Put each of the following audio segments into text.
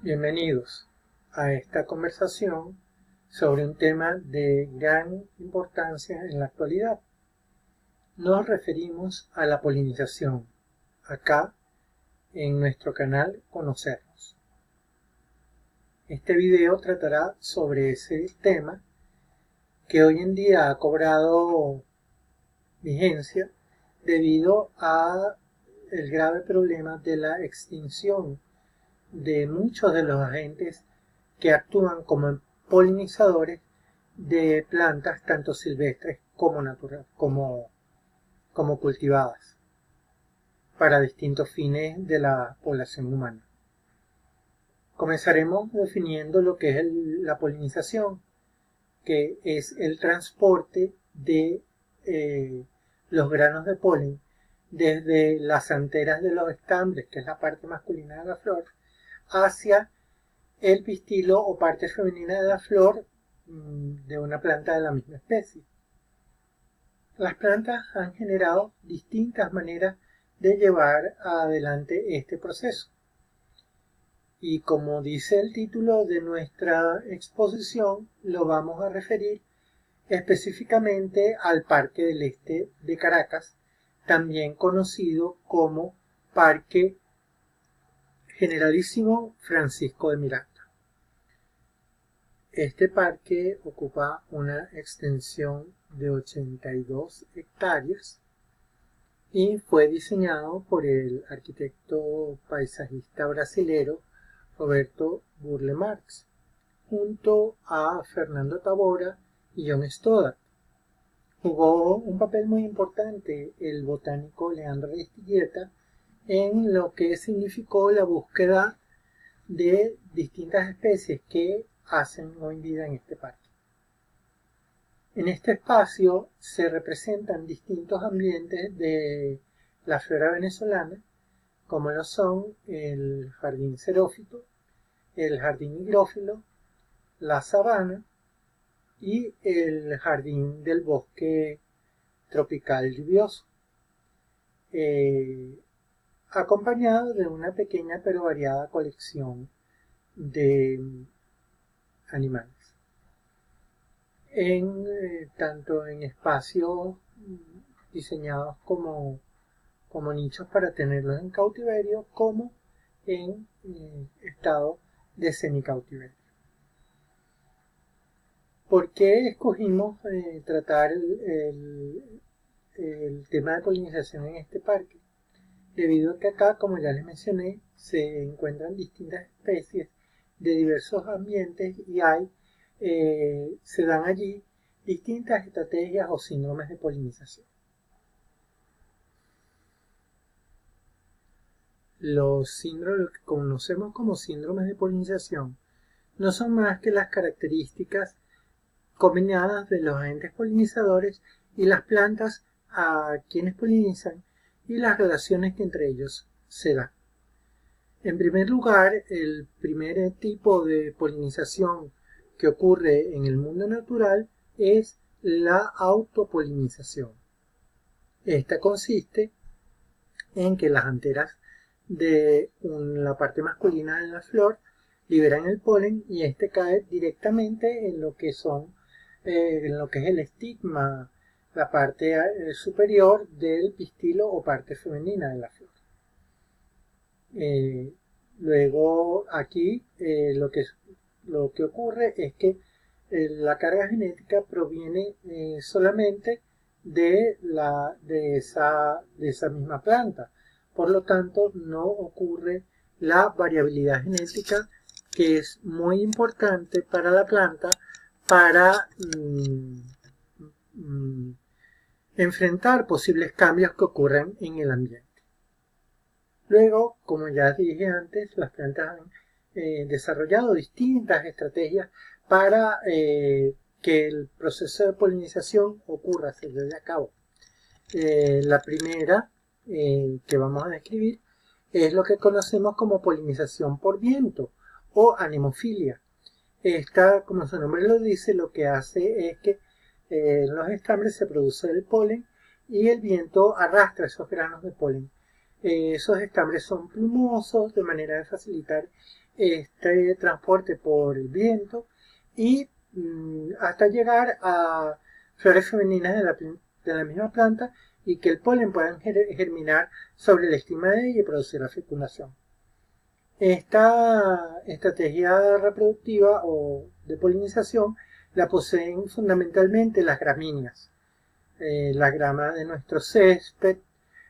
Bienvenidos a esta conversación sobre un tema de gran importancia en la actualidad. Nos referimos a la polinización, acá en nuestro canal Conocernos. Este video tratará sobre ese tema que hoy en día ha cobrado vigencia debido a el grave problema de la extinción de muchos de los agentes que actúan como polinizadores de plantas tanto silvestres como naturales, como cultivadas, para distintos fines de la población humana. Comenzaremos definiendo lo que es la polinización, que es el transporte de los granos de polen desde las anteras de los estambres, que es la parte masculina de la flor, hacia el pistilo o parte femenina de la flor de una planta de la misma especie. Las plantas han generado distintas maneras de llevar adelante este proceso. Y como dice el título de nuestra exposición, lo vamos a referir específicamente al Parque del Este de Caracas, también conocido como Parque Generalísimo Francisco de Miranda. Este parque ocupa una extensión de 82 hectáreas y fue diseñado por el arquitecto paisajista brasilero Roberto Burle Marx, junto a Fernando Tavora y John Stoddard. Jugó un papel muy importante el botánico Leandro Aristigueta en lo que significó la búsqueda de distintas especies que hacen hoy vida en este parque. En este espacio se representan distintos ambientes de la flora venezolana, como lo son el jardín xerófito, el jardín higrófilo, la sabana y el jardín del bosque tropical lluvioso, acompañado de una pequeña pero variada colección de animales. Tanto en espacios diseñados como nichos para tenerlos en cautiverio, como en estado de semicautiverio. ¿Por qué escogimos tratar el tema de polinización en este parque? Debido a que acá, como ya les mencioné, se encuentran distintas especies de diversos ambientes y se dan allí distintas estrategias o síndromes de polinización. Los síndromes que conocemos como síndromes de polinización no son más que las características combinadas de los agentes polinizadores y las plantas a quienes polinizan y las relaciones que entre ellos se dan. En primer lugar, el primer tipo de polinización que ocurre en el mundo natural es la autopolinización. Esta consiste en que las anteras de la parte masculina de la flor liberan el polen y este cae directamente en lo que es el estigma, la parte superior del pistilo o parte femenina de la flor. Luego aquí lo que ocurre es que la carga genética proviene solamente de esa misma planta. Por lo tanto, no ocurre la variabilidad genética, que es muy importante para la planta para enfrentar posibles cambios que ocurran en el ambiente. Luego, como ya dije antes, las plantas han desarrollado distintas estrategias para que el proceso de polinización ocurra, se lleve a cabo. La primera que vamos a describir es lo que conocemos como polinización por viento o anemofilia. Esta, como su nombre lo dice, lo que hace es que en los estambres se produce el polen y el viento arrastra esos granos de polen Esos estambres son plumosos, de manera de facilitar este transporte por el viento y hasta llegar a flores femeninas de la misma planta y que el polen pueda germinar sobre el estigma de ella y producir la fecundación. Esta estrategia reproductiva o de polinización la poseen fundamentalmente las gramíneas, la grama de nuestro césped,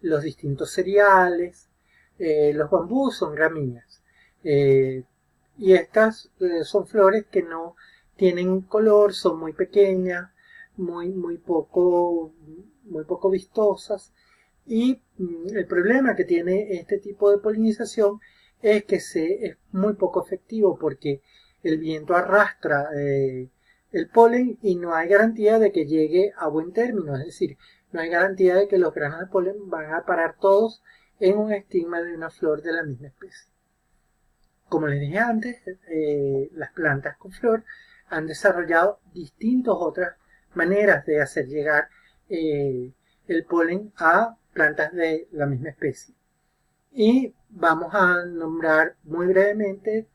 los distintos cereales, los bambús son gramíneas. Y estas son flores que no tienen color, son muy pequeñas, muy poco vistosas. Y el problema que tiene este tipo de polinización es que es muy poco efectivo porque el viento arrastra el polen y no hay garantía de que llegue a buen término, es decir, no hay garantía de que los granos de polen van a parar todos en un estigma de una flor de la misma especie. Como les dije antes, las plantas con flor han desarrollado distintas otras maneras de hacer llegar el polen a plantas de la misma especie. Y vamos a nombrar muy brevemente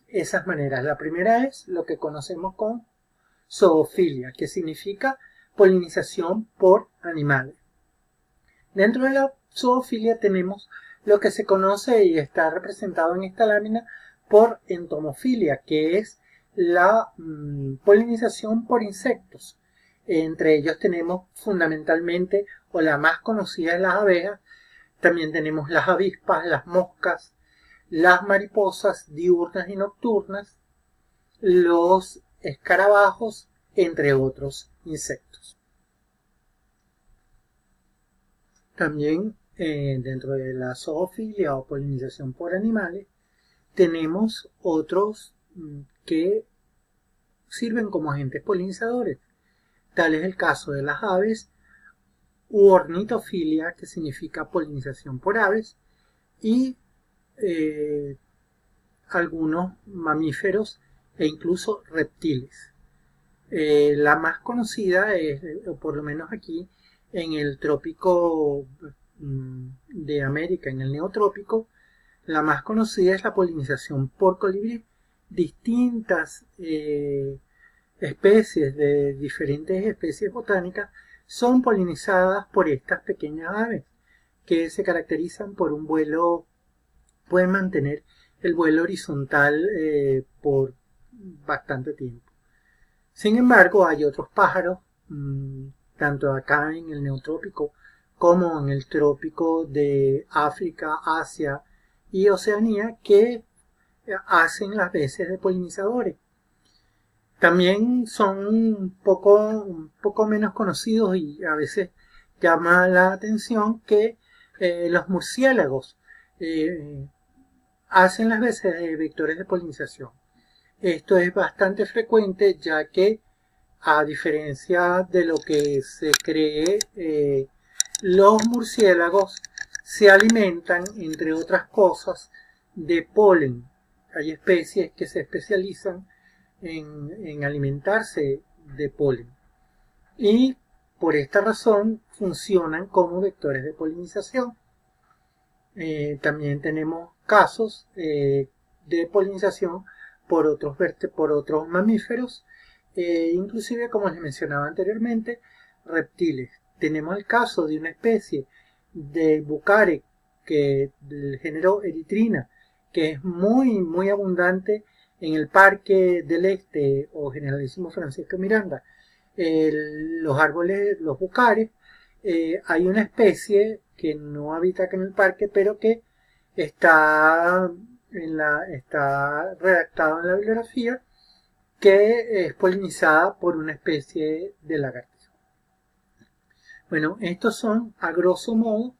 esas maneras. La primera es lo que conocemos como zoofilia, que significa polinización por animales. Dentro de la zoofilia tenemos lo que se conoce y está representado en esta lámina por entomofilia, que es la polinización por insectos. Entre ellos tenemos fundamentalmente, o la más conocida es las abejas, también tenemos las avispas, las moscas, las mariposas diurnas y nocturnas, los escarabajos, entre otros insectos. También dentro de la zoofilia o polinización por animales tenemos otros que sirven como agentes polinizadores. Tal es el caso de las aves, u ornitofilia, que significa polinización por aves, y algunos mamíferos e incluso reptiles. La más conocida es, o por lo menos aquí, en el trópico de América, en el neotrópico, la más conocida es la polinización por colibrí. Distintas especies de diferentes especies botánicas son polinizadas por estas pequeñas aves que se caracterizan por un vuelo, pueden mantener el vuelo horizontal por bastante tiempo. Sin embargo, hay otros pájaros, tanto acá en el neotrópico como en el trópico de África, Asia y Oceanía, que hacen las veces de polinizadores. También son un poco menos conocidos y a veces llama la atención que los murciélagos hacen las veces de vectores de polinización. Esto es bastante frecuente ya que, a diferencia de lo que se cree, los murciélagos se alimentan, entre otras cosas, de polen. Hay especies que se especializan en alimentarse de polen y por esta razón funcionan como vectores de polinización. También tenemos casos de polinización por otros mamíferos, inclusive, como les mencionaba anteriormente, reptiles. Tenemos el caso de una especie de bucare del género Erythrina, que es muy abundante en el Parque del Este o Generalísimo Francisco Miranda. Los árboles, los bucares, hay una especie que no habita acá en el parque, pero que está redactado en la bibliografía, que es polinizada por una especie de lagartijo. Bueno, estos son, a grosso modo,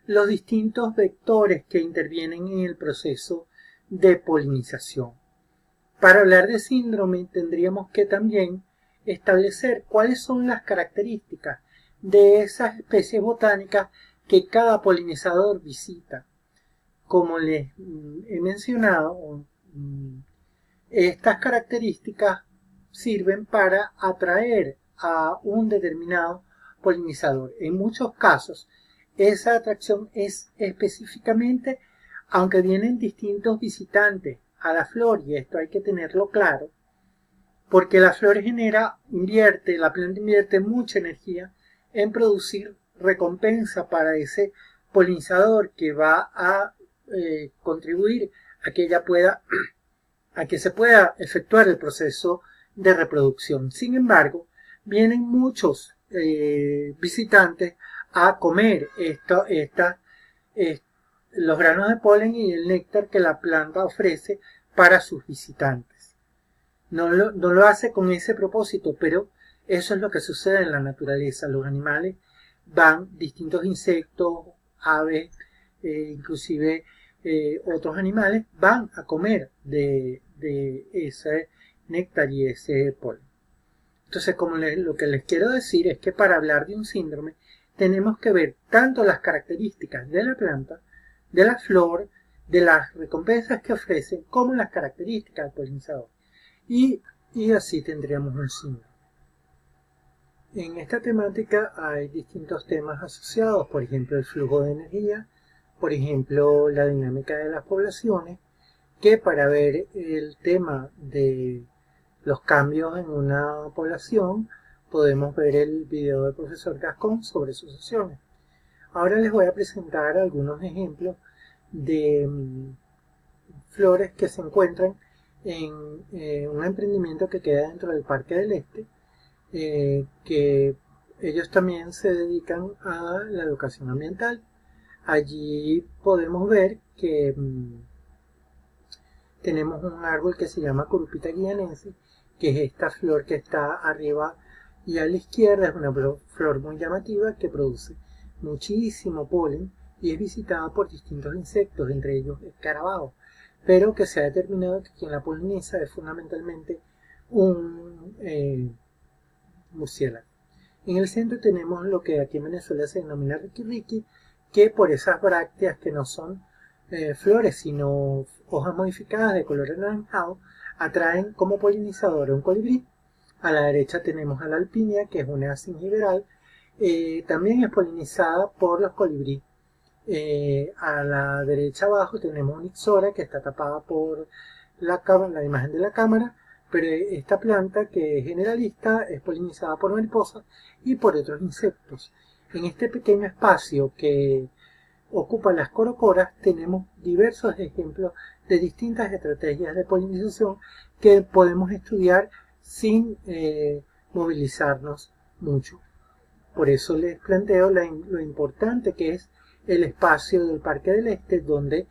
los distintos vectores que intervienen en el proceso de polinización. Para hablar de síndrome tendríamos que también establecer cuáles son las características de esas especies botánicas que cada polinizador visita. Como les he mencionado, estas características sirven para atraer a un determinado polinizador. En muchos casos, esa atracción es específicamente, aunque vienen distintos visitantes a la flor, y esto hay que tenerlo claro, porque la flor la planta invierte mucha energía en producir recompensa para ese polinizador que va a contribuir a que a que se pueda efectuar el proceso de reproducción. Sin embargo, vienen muchos visitantes a comer los granos de polen y el néctar que la planta ofrece para sus visitantes. No lo hace con ese propósito, pero eso es lo que sucede en la naturaleza. Los animales distintos insectos, aves, inclusive otros animales, van a comer de ese néctar y ese polen. Entonces, lo que les quiero decir es que para hablar de un síndrome tenemos que ver tanto las características de la planta, de la flor, de las recompensas que ofrecen, como las características del polinizador. Y así tendríamos un síndrome. En esta temática hay distintos temas asociados, por ejemplo el flujo de energía, por ejemplo la dinámica de las poblaciones, que para ver el tema de los cambios en una población podemos ver el video del profesor Gascón sobre sucesiones. Ahora les voy a presentar algunos ejemplos de flores que se encuentran en un emprendimiento que queda dentro del Parque del Este, que ellos también se dedican a la educación ambiental. Allí podemos ver que tenemos un árbol que se llama Curupita guianense, que es esta flor que está arriba y a la izquierda. Es una flor muy llamativa que produce muchísimo polen y es visitada por distintos insectos, entre ellos escarabajos, pero que se ha determinado que quien la poliniza es fundamentalmente un murciélago. En el centro tenemos lo que aquí en Venezuela se denomina riquiriqui, que por esas brácteas que no son flores sino hojas modificadas de color anaranjado, atraen como polinizador a un colibrí. A la derecha tenemos a la alpinia, que es una zingiberal, también es polinizada por los colibrí. A la derecha abajo tenemos un ixora que está tapada por la imagen de la cámara, pero esta planta, que es generalista, es polinizada por mariposas y por otros insectos. En este pequeño espacio que ocupan las corocoras tenemos diversos ejemplos de distintas estrategias de polinización que podemos estudiar sin movilizarnos mucho. Por eso les planteo lo importante que es el espacio del Parque del Este, donde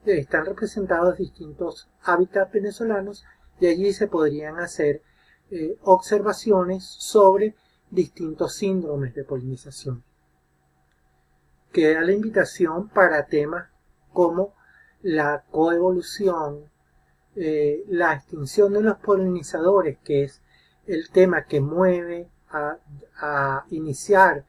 están representados distintos hábitats venezolanos, y allí se podrían hacer observaciones sobre distintos síndromes de polinización. Queda la invitación para temas como la coevolución, la extinción de los polinizadores, que es el tema que mueve a iniciar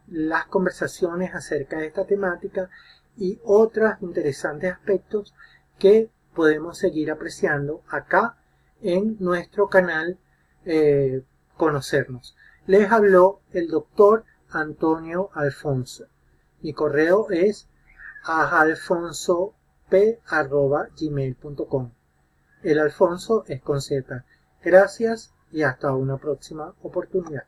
las conversaciones acerca de esta temática, y otros interesantes aspectos que podemos seguir apreciando acá en nuestro canal Conocernos. Les habló el doctor Antonio Alfonso. Mi correo es ajalfonsop@gmail.com. El Alfonso es con Z. Gracias y hasta una próxima oportunidad.